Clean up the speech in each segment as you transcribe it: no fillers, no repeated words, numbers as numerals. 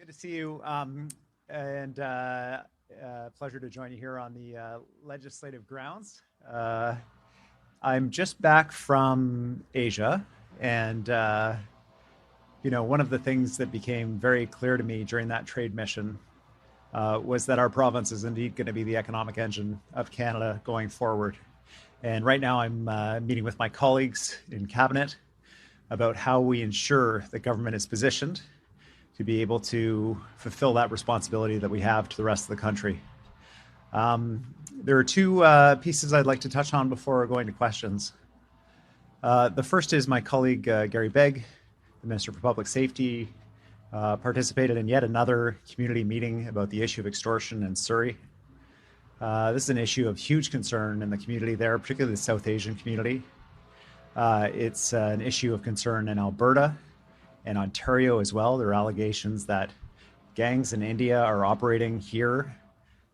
Good to see you, and pleasure to join you here on the legislative grounds. I'm just back from Asia, and one of the things that became very clear to me during that trade mission was that our province is indeed going to be the economic engine of Canada going forward. And right now I'm meeting with my colleagues in cabinet about how we ensure that government is positioned to be able to fulfill that responsibility that we have to the rest of the country. There are two pieces I'd like to touch on before going to questions. The first is my colleague Gary Begg, the Minister for Public Safety, participated in yet another community meeting about the issue of extortion in Surrey. This is an issue of huge concern in the community there, particularly the South Asian community. It's an issue of concern in Alberta and Ontario as well. There are allegations that gangs in India are operating here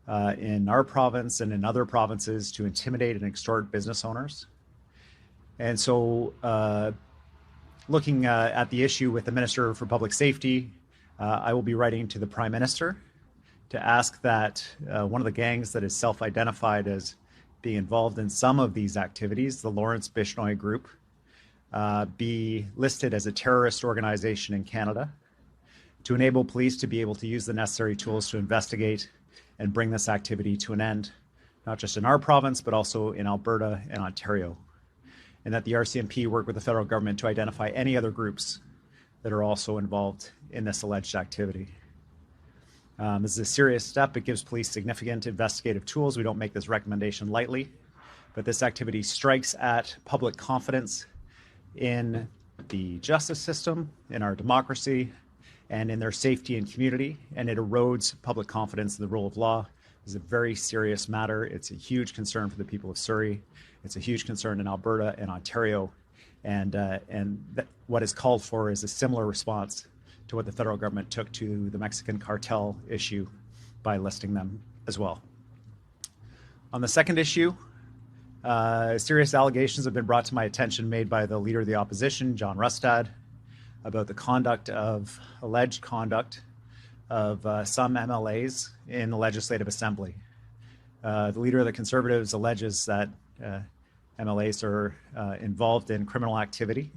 in our province and in other provinces to intimidate and extort business owners. And so looking at the issue with the Minister for Public Safety, I will be writing to the Prime Minister to ask that one of the gangs that is self-identified as being involved in some of these activities, the Lawrence Bishnoi Group, be listed as a terrorist organization in Canada, to enable police to be able to use the necessary tools to investigate and bring this activity to an end, not just in our province, but also in Alberta and Ontario. And that the RCMP work with the federal government to identify any other groups that are also involved in this alleged activity. This is a serious step. It gives police significant investigative tools. We don't make this recommendation lightly, but this activity strikes at public confidence in the justice system, in our democracy, and in their safety and community, and it erodes public confidence in the rule of law. This is a very serious matter. It's a huge concern for the people of Surrey. It's a huge concern in Alberta and Ontario, and what is called for is a similar response to what the federal government took to the Mexican cartel issue by listing them as well. On the second issue, serious allegations have been brought to my attention made by the Leader of the Opposition, John Rustad, about the alleged conduct of some MLAs in the Legislative Assembly. The Leader of the Conservatives alleges that MLAs are involved in criminal activity.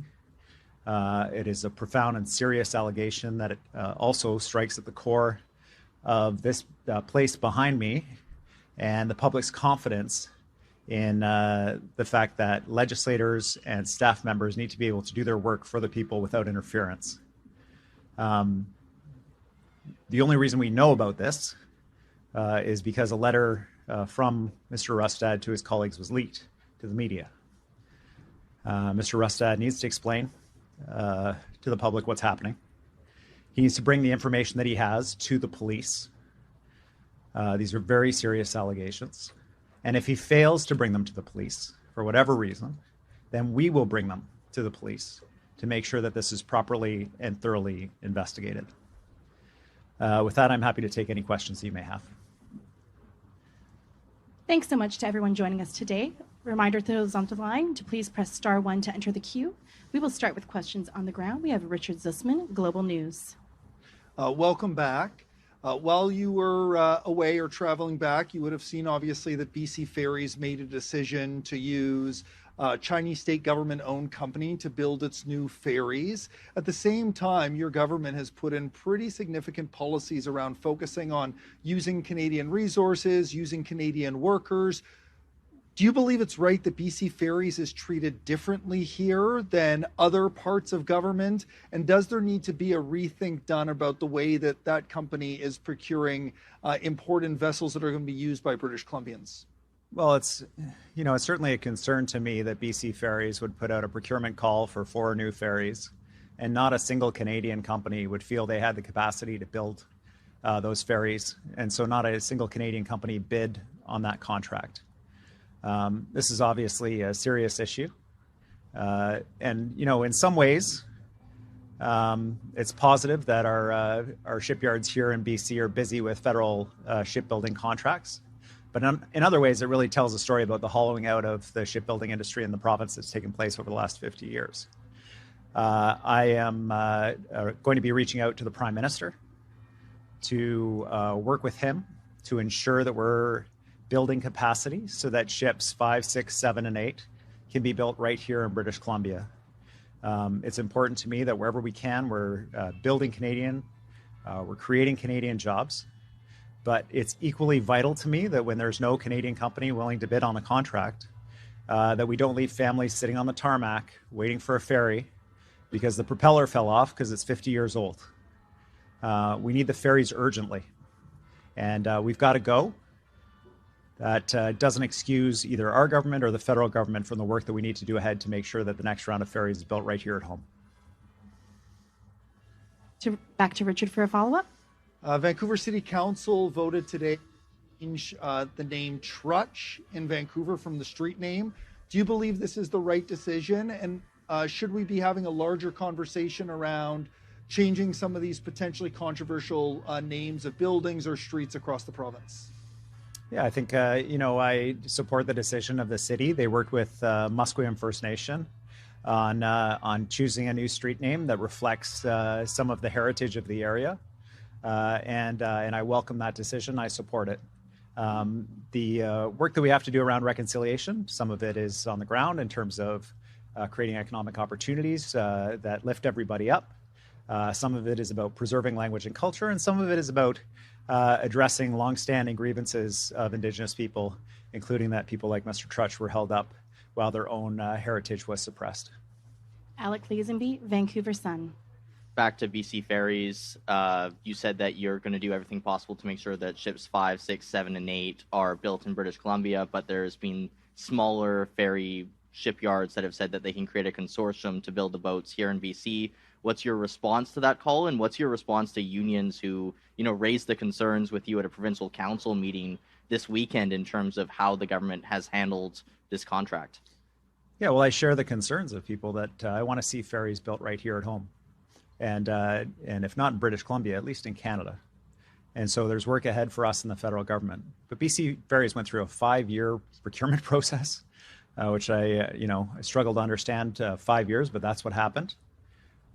It is a profound and serious allegation that it also strikes at the core of this place behind me and the public's confidence in the fact that legislators and staff members need to be able to do their work for the people without interference. The only reason we know about this is because a letter from Mr. Rustad to his colleagues was leaked to the media. Mr. Rustad needs to explain to the public what's happening. He needs to bring the information that he has to the police. These are very serious allegations. And if he fails to bring them to the police, for whatever reason, then we will bring them to the police to make sure that this is properly and thoroughly investigated. With that, I'm happy to take any questions that you may have. Thanks so much to everyone joining us today. Reminder to those on the line to please press *1 to enter the queue. We will start with questions on the ground. We have Richard Zussman, Global News. Welcome back. While you were away or traveling back, you would have seen, obviously, that BC Ferries made a decision to use a Chinese state government-owned company to build its new ferries. At the same time, your government has put in pretty significant policies around focusing on using Canadian resources, using Canadian workers. Do you believe it's right that BC Ferries is treated differently here than other parts of government? And does there need to be a rethink done about the way that that company is procuring important vessels that are going to be used by British Columbians? Well, it's certainly a concern to me that BC Ferries would put out a procurement call for 4 new ferries, and not a single Canadian company would feel they had the capacity to build those ferries. And so not a single Canadian company bid on that contract. This is obviously a serious issue. And, in some ways, it's positive that our shipyards here in BC are busy with federal shipbuilding contracts. But in other ways, it really tells a story about the hollowing out of the shipbuilding industry in the province that's taken place over the last 50 years. I am going to be reaching out to the Prime Minister to work with him to ensure that we're building capacity so that ships 5, 6, 7, and 8 can be built right here in British Columbia. It's important to me that wherever we can, we're building Canadian, we're creating Canadian jobs. But it's equally vital to me that when there's no Canadian company willing to bid on a contract, that we don't leave families sitting on the tarmac waiting for a ferry because the propeller fell off because it's 50 years old. We need the ferries urgently. And we've got to go. That doesn't excuse either our government or the federal government from the work that we need to do ahead to make sure that the next round of ferries is built right here at home. Back to Richard for a follow-up. Vancouver City Council voted today to change the name Trutch in Vancouver from the street name. Do you believe this is the right decision? And should we be having a larger conversation around changing some of these potentially controversial names of buildings or streets across the province? Yeah, I think, I support the decision of the city. They worked with Musqueam First Nation on choosing a new street name that reflects some of the heritage of the area. And I welcome that decision. I support it. The work that we have to do around reconciliation, some of it is on the ground in terms of creating economic opportunities that lift everybody up. Some of it is about preserving language and culture, and some of it is about addressing longstanding grievances of Indigenous people, including that people like Mr. Trutch were held up while their own heritage was suppressed. Alec Lazenby, Vancouver Sun. Back to BC Ferries, you said that you're going to do everything possible to make sure that ships 5, 6, 7, and 8 are built in British Columbia, but there's been smaller ferry shipyards that have said that they can create a consortium to build the boats here in BC. What's your response to that call, and what's your response to unions who, raised the concerns with you at a provincial council meeting this weekend in terms of how the government has handled this contract? Yeah, well, I share the concerns of people that I want to see ferries built right here at home. And if not in British Columbia, at least in Canada. And so there's work ahead for us in the federal government. But BC Ferries went through a 5-year procurement process, which I struggle to understand 5 years, but that's what happened.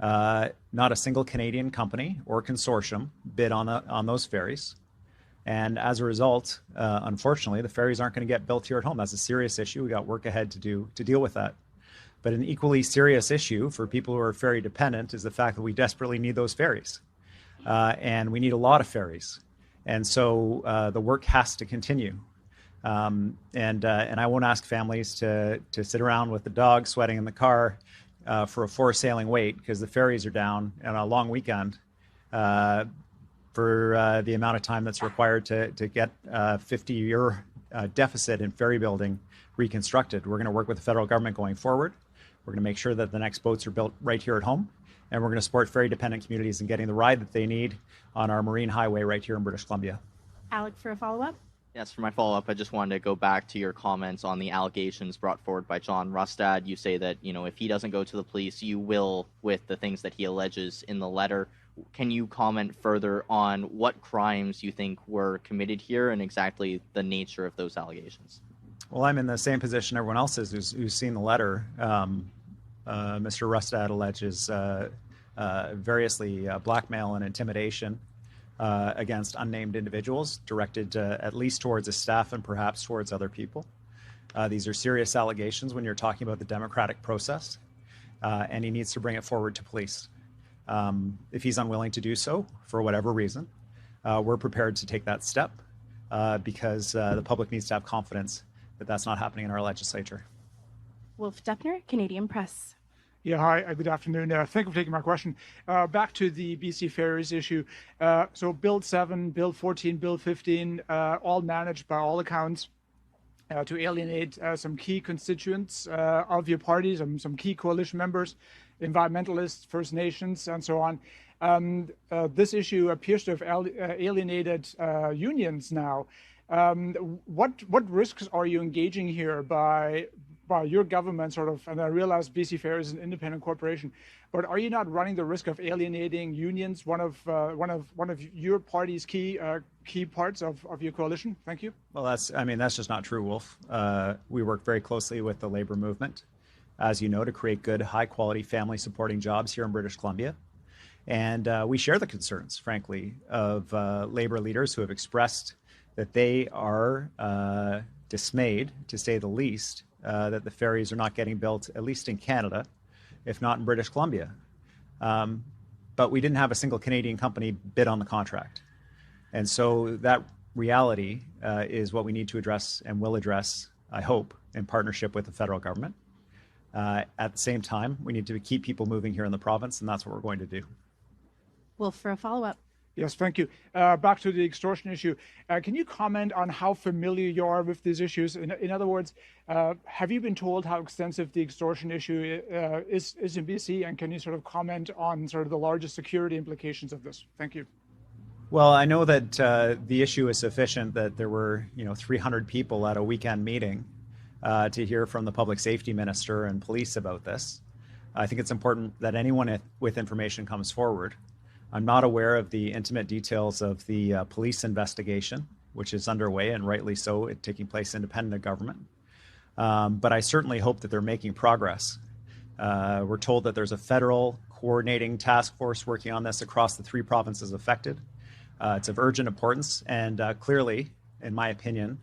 Not a single Canadian company or consortium bid on those ferries. And as a result, unfortunately, the ferries aren't going to get built here at home. That's a serious issue. We got work ahead to deal with that. But an equally serious issue for people who are ferry dependent is the fact that we desperately need those ferries. And we need a lot of ferries. And so the work has to continue. And I won't ask families to sit around with the dog sweating in the car for a forced sailing wait because the ferries are down on a long weekend for the amount of time that's required to get a 50-year deficit in ferry building reconstructed. We're going to work with the federal government going forward. We're going to make sure that the next boats are built right here at home, and we're going to support ferry-dependent communities in getting the ride that they need on our marine highway right here in British Columbia. Alec, for a follow-up. Yes, for my follow-up, I just wanted to go back to your comments on the allegations brought forward by John Rustad. You say that, if he doesn't go to the police, you will with the things that he alleges in the letter. Can you comment further on what crimes you think were committed here and exactly the nature of those allegations? Well, I'm in the same position everyone else is who's seen the letter. Mr. Rustad alleges variously blackmail and intimidation against unnamed individuals directed at least towards his staff and perhaps towards other people. These are serious allegations when you're talking about the democratic process, and he needs to bring it forward to police. If he's unwilling to do so, for whatever reason, we're prepared to take that step because the public needs to have confidence that that's not happening in our legislature. Wolf Deppner, Canadian Press. Yeah, hi, good afternoon. Thank you for taking my question. Back to the BC Ferries issue. So Bill 7, Bill 14, Bill 15, all managed by all accounts to alienate some key constituents of your parties, some key coalition members, environmentalists, First Nations, and so on. This issue appears to have alienated unions now. What risks are you engaging here by your government, sort of? And I realize BC Ferries is an independent corporation, but are you not running the risk of alienating unions, one of your party's key parts of your coalition? Thank you. Well, that's just not true, Wolf. We work very closely with the labor movement, as you know, to create good, high-quality, family-supporting jobs here in British Columbia. And we share the concerns, frankly, of labor leaders who have expressed that they are dismayed, to say the least, that the ferries are not getting built, at least in Canada, if not in British Columbia. But we didn't have a single Canadian company bid on the contract. And so that reality is what we need to address and will address, I hope, in partnership with the federal government. At the same time, we need to keep people moving here in the province, and that's what we're going to do. Wolf, for a follow-up. Yes, thank you. Back to the extortion issue. Can you comment on how familiar you are with these issues? In other words, have you been told how extensive the extortion issue is in BC? And can you sort of comment on sort of the largest security implications of this? Thank you. Well, I know that the issue is sufficient that there were 300 people at a weekend meeting to hear from the public safety minister and police about this. I think it's important that anyone with information comes forward. I'm not aware of the intimate details of the police investigation, which is underway, and rightly so, it taking place independent of government. But I certainly hope that they're making progress. We're told that there's a federal coordinating task force working on this across the 3 provinces affected. It's of urgent importance, and clearly, in my opinion,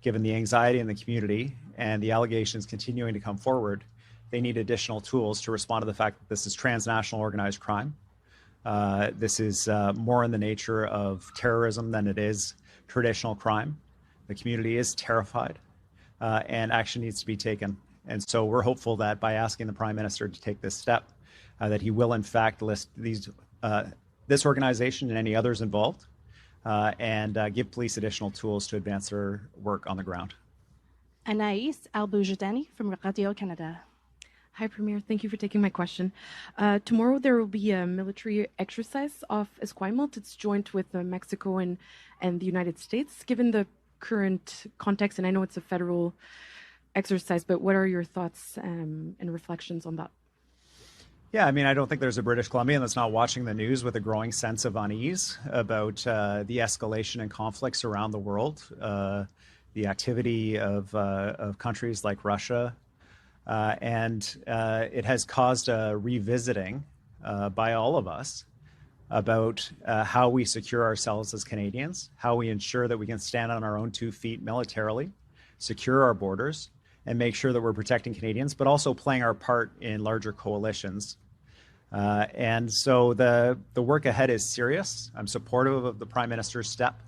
given the anxiety in the community and the allegations continuing to come forward, they need additional tools to respond to the fact that this is transnational organized crime. This is more in the nature of terrorism than it is traditional crime. The community is terrified, and action needs to be taken. And so we're hopeful that by asking the Prime Minister to take this step, that he will in fact list this organization and any others involved, and give police additional tools to advance their work on the ground. Anaïs Alboujadani from Radio-Canada. Hi, Premier. Thank you for taking my question. Tomorrow there will be a military exercise off Esquimalt. It's joint with Mexico and the United States. Given the current context, and I know it's a federal exercise, but what are your thoughts and reflections on that? Yeah, I mean, I don't think there's a British Columbian that's not watching the news with a growing sense of unease about the escalation and conflicts around the world, the activity of countries like Russia. And it has caused a revisiting by all of us about how we secure ourselves as Canadians, how we ensure that we can stand on our own 2 feet militarily, secure our borders, and make sure that we're protecting Canadians, but also playing our part in larger coalitions. And so the work ahead is serious. I'm supportive of the Prime Minister's step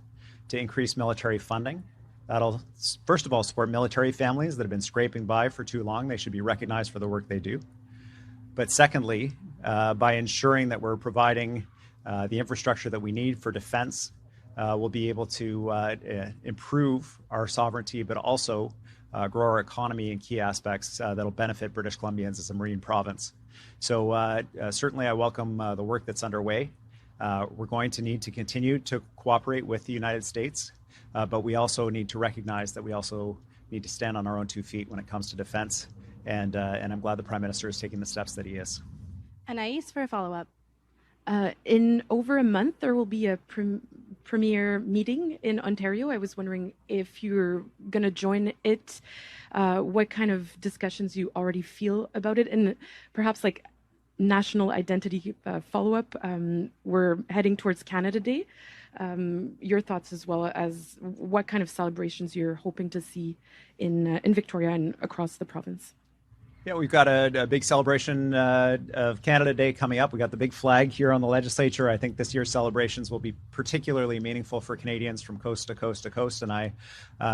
to increase military funding. That'll, first of all, support military families that have been scraping by for too long. They should be recognized for the work they do. But secondly, by ensuring that we're providing the infrastructure that we need for defense, we'll be able to improve our sovereignty, but also grow our economy in key aspects that'll benefit British Columbians as a marine province. So certainly I welcome the work that's underway. We're going to need to continue to cooperate with the United States. But we also need to recognize that we also need to stand on our own 2 feet when it comes to defense. And I'm glad the Prime Minister is taking the steps that he is. Anaïs, for a follow-up. In over a month, there will be a premier meeting in Ontario. I was wondering if you're going to join it, what kind of discussions you already feel about it, and perhaps like national identity follow-up. We're heading towards Canada Day. Your thoughts as well as what kind of celebrations you're hoping to see in Victoria and across the province. Yeah, we've got a big celebration of Canada Day coming up. We got the big flag here on the legislature. I think this year's celebrations will be particularly meaningful for Canadians from coast to coast to coast. And I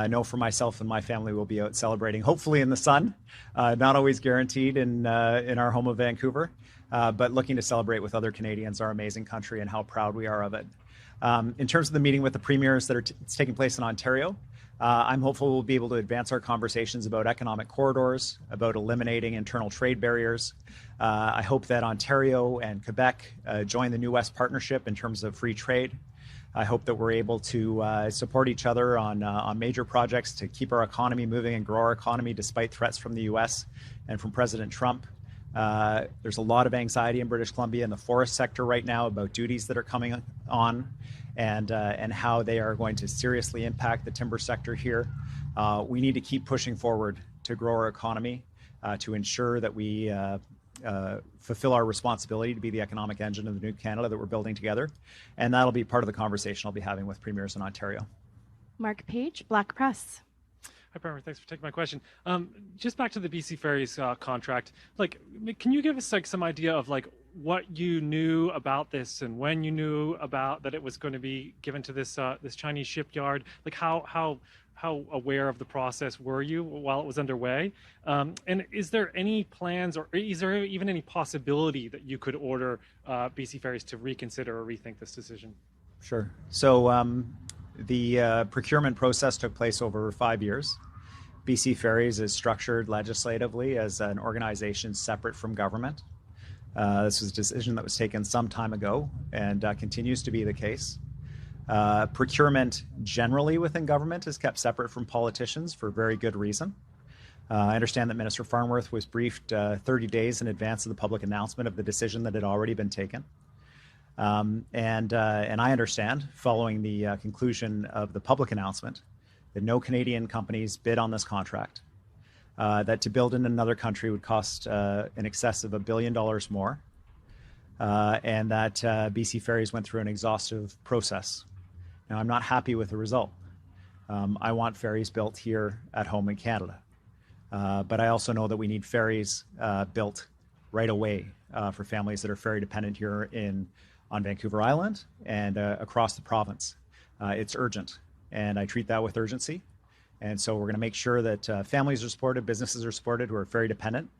know for myself and my family will be out celebrating, hopefully in the sun, not always guaranteed in our home of Vancouver, but looking to celebrate with other Canadians, our amazing country, and how proud we are of it. In terms of the meeting with the premiers that are taking place in Ontario, I'm hopeful we'll be able to advance our conversations about economic corridors, about eliminating internal trade barriers. I hope that Ontario and Quebec join the New West Partnership in terms of free trade. I hope that we're able to support each other on major projects to keep our economy moving and grow our economy despite threats from the US and from President Trump. There's a lot of anxiety in British Columbia in the forest sector right now about duties that are coming on and how they are going to seriously impact the timber sector here. We need to keep pushing forward to grow our economy, to ensure that we fulfill our responsibility to be the economic engine of the new Canada that we're building together. And that'll be part of the conversation I'll be having with premiers in Ontario. Mark Page, Black Press. Hi, Premier. Thanks for taking my question. Just back to the BC Ferries contract. Like, can you give us like some idea of like what you knew about this and when you knew about that it was going to be given to this this Chinese shipyard? Like, how aware of the process were you while it was underway? And is there any plans, or is there even any possibility that you could order BC Ferries to reconsider or rethink this decision? Sure. So the procurement process took place over 5 years. BC Ferries is structured legislatively as an organization separate from government. This was a decision that was taken some time ago and continues to be the case. Procurement generally within government is kept separate from politicians for very good reason. I understand that Minister Farnworth was briefed 30 days in advance of the public announcement of the decision that had already been taken. And I understand, following the conclusion of the public announcement, that no Canadian companies bid on this contract, that to build in another country would cost in excess of $1 billion more, and that BC Ferries went through an exhaustive process. Now, I'm not happy with the result. I want ferries built here at home in Canada. But I also know that we need ferries built right away for families that are ferry dependent here on Vancouver Island and across the province. It's urgent, and I treat that with urgency. And so we're going to make sure that families are supported, businesses are supported who are ferry dependent,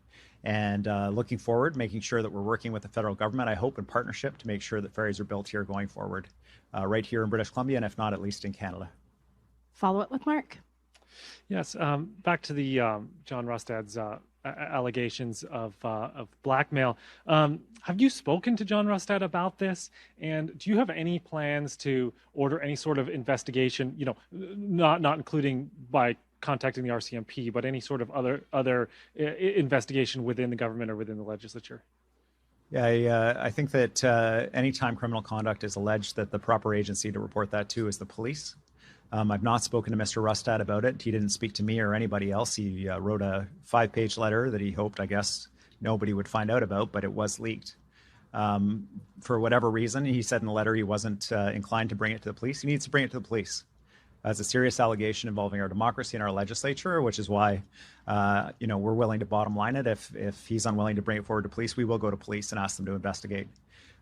and looking forward, making sure that we're working with the federal government, I hope, in partnership to make sure that ferries are built here going forward, right here in British Columbia, and if not, at least in Canada. Follow up with Mark. Yes, back to the John Rustad's allegations of blackmail. Have you spoken to John Rustad about this? And do you have any plans to order any sort of investigation? You know, not including by contacting the RCMP, but any sort of other investigation within the government or within the legislature? Yeah, I think that anytime criminal conduct is alleged, that the proper agency to report that to is the police. I've not spoken to Mr. Rustad about it. He didn't speak to me or anybody else. He wrote a 5-page letter that he hoped, I guess, nobody would find out about, but it was leaked. For whatever reason, he said in the letter he wasn't inclined to bring it to the police. He needs to bring it to the police. It's a serious allegation involving our democracy and our legislature, which is why, we're willing to bottom line it. If he's unwilling to bring it forward to police, we will go to police and ask them to investigate.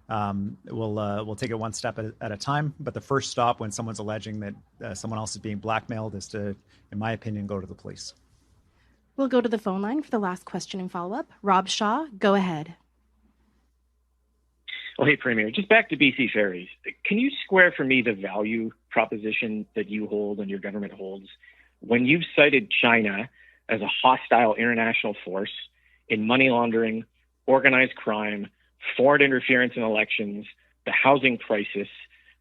We'll take it one step at a time, but the first stop when someone's alleging that someone else is being blackmailed is to, in my opinion, go to the police. We'll go to the phone line for the last question and follow-up. Rob Shaw, go ahead. Well, hey, Premier, just back to BC Ferries. Can you square for me the value proposition that you hold and your government holds when you've cited China as a hostile international force in money laundering, organized crime, foreign interference in elections, the housing crisis,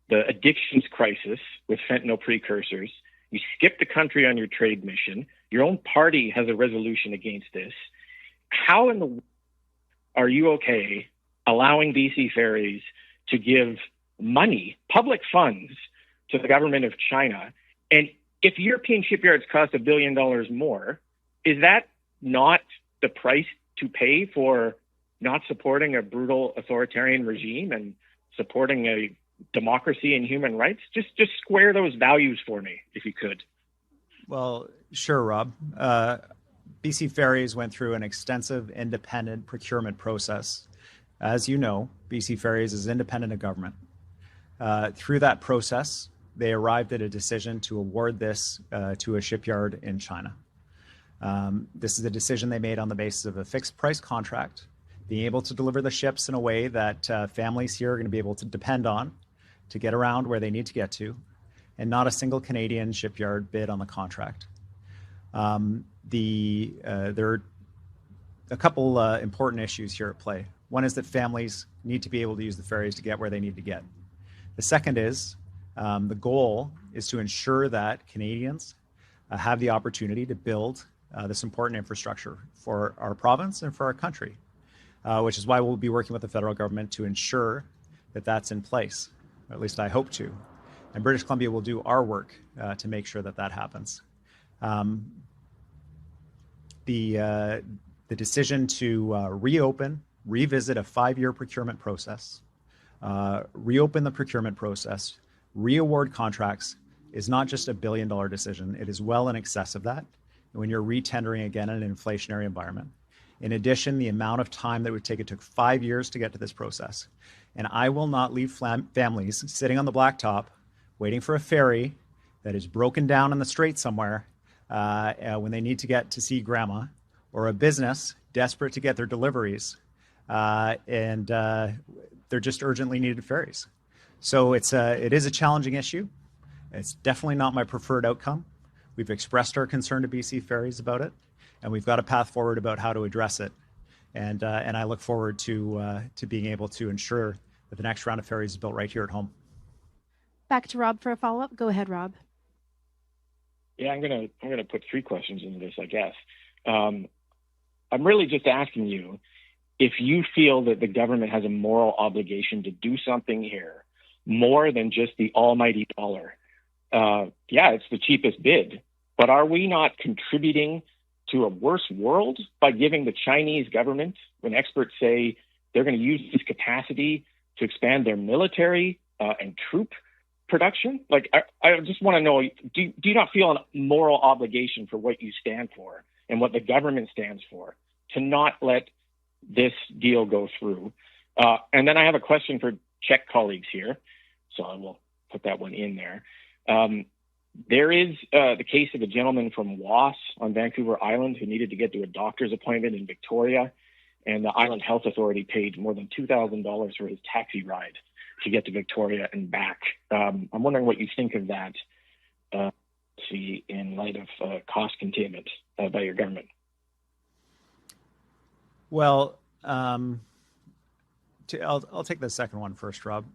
the addictions crisis with fentanyl precursors? You skipped the country on your trade mission. Your own party has a resolution against this. How in the world are you okay allowing BC Ferries to give money, public funds, to the government of China? And if European shipyards cost $1 billion more, is that not the price to pay for not supporting a brutal authoritarian regime and supporting a democracy and human rights? Just square those values for me, if you could. Well, sure, Rob. BC Ferries went through an extensive independent procurement process. As you know, BC Ferries is independent of government. Through that process, they arrived at a decision to award this to a shipyard in China. This is a decision they made on the basis of a fixed price contract, being able to deliver the ships in a way that families here are going to be able to depend on to get around where they need to get to, and not a single Canadian shipyard bid on the contract. There are a couple important issues here at play. One is that families need to be able to use the ferries to get where they need to get. The second is the goal is to ensure that Canadians have the opportunity to build this important infrastructure for our province and for our country, which is why we'll be working with the federal government to ensure that that's in place, or at least I hope to. And British Columbia will do our work to make sure that that happens. The decision to reopen revisit a 5-year procurement process, reopen the procurement process, re-award contracts is not just a $1 billion decision. It is well in excess of that when you're re-tendering again in an inflationary environment. In addition, the amount of time that it would take, it took 5 years to get to this process. And I will not leave families sitting on the blacktop waiting for a ferry that is broken down in the strait somewhere when they need to get to see grandma, or a business desperate to get their deliveries, and they're just urgently needed ferries. So it is a challenging issue. It's definitely not my preferred outcome. We've expressed our concern to BC Ferries about it, and we've got a path forward about how to address it. And I look forward to being able to ensure that the next round of ferries is built right here at home. Back to Rob for a follow-up. Go ahead, Rob. Yeah, I'm gonna put 3 questions into this, I guess. I'm really just asking you if you feel that the government has a moral obligation to do something here more than just the almighty dollar. Yeah, it's the cheapest bid, but are we not contributing to a worse world by giving the Chinese government, when experts say they're going to use this capacity to expand their military and troop production? Like, I just want to know, do you not feel a moral obligation for what you stand for and what the government stands for to not let this deal go through? And then I have a question for Czech colleagues here, so I will put that one in there. There is the case of a gentleman from Was on Vancouver Island who needed to get to a doctor's appointment in Victoria, and the Island Health Authority paid more than $2,000 for his taxi ride to get to Victoria and back. I'm wondering what you think of that, in light of cost containment by your government. Well, I'll take the second one first, Rob.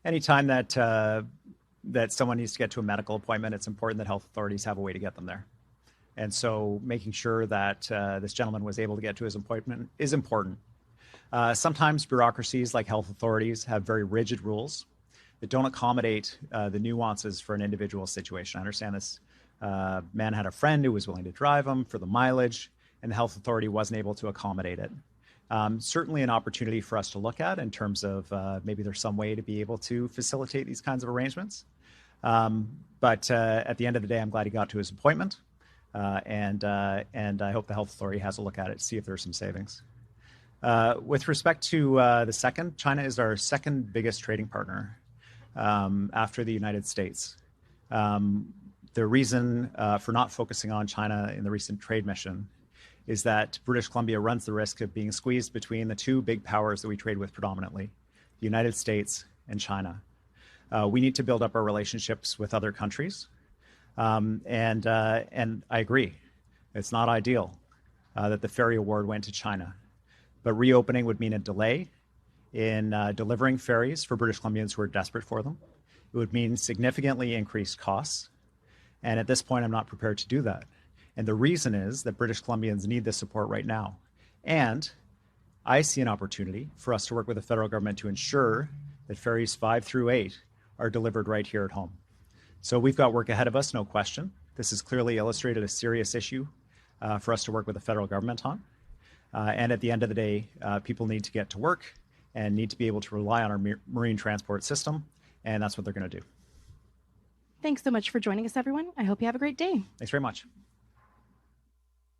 Anytime that someone needs to get to a medical appointment, it's important that health authorities have a way to get them there. And so making sure that this gentleman was able to get to his appointment is important. Sometimes bureaucracies like health authorities have very rigid rules that don't accommodate the nuances for an individual situation. I understand this man had a friend who was willing to drive him for the mileage, and the health authority wasn't able to accommodate it. Certainly an opportunity for us to look at in terms of maybe there's some way to be able to facilitate these kinds of arrangements. But at the end of the day, I'm glad he got to his appointment. And I hope the health authority has a look at it to see if there's some savings. With respect to the second, China is our second biggest trading partner after the United States. The reason for not focusing on China in the recent trade mission is that British Columbia runs the risk of being squeezed between the two big powers that we trade with predominantly, the United States and China. We need to build up our relationships with other countries. And I agree, it's not ideal that the ferry award went to China. But reopening would mean a delay in delivering ferries for British Columbians who are desperate for them. It would mean significantly increased costs. And at this point, I'm not prepared to do that. And the reason is that British Columbians need this support right now. And I see an opportunity for us to work with the federal government to ensure that ferries 5 through 8 are delivered right here at home. So we've got work ahead of us, no question. This has clearly illustrated a serious issue for us to work with the federal government on. And at the end of the day, people need to get to work and need to be able to rely on our marine transport system. And that's what they're going to do. Thanks so much for joining us, everyone. I hope you have a great day. Thanks very much.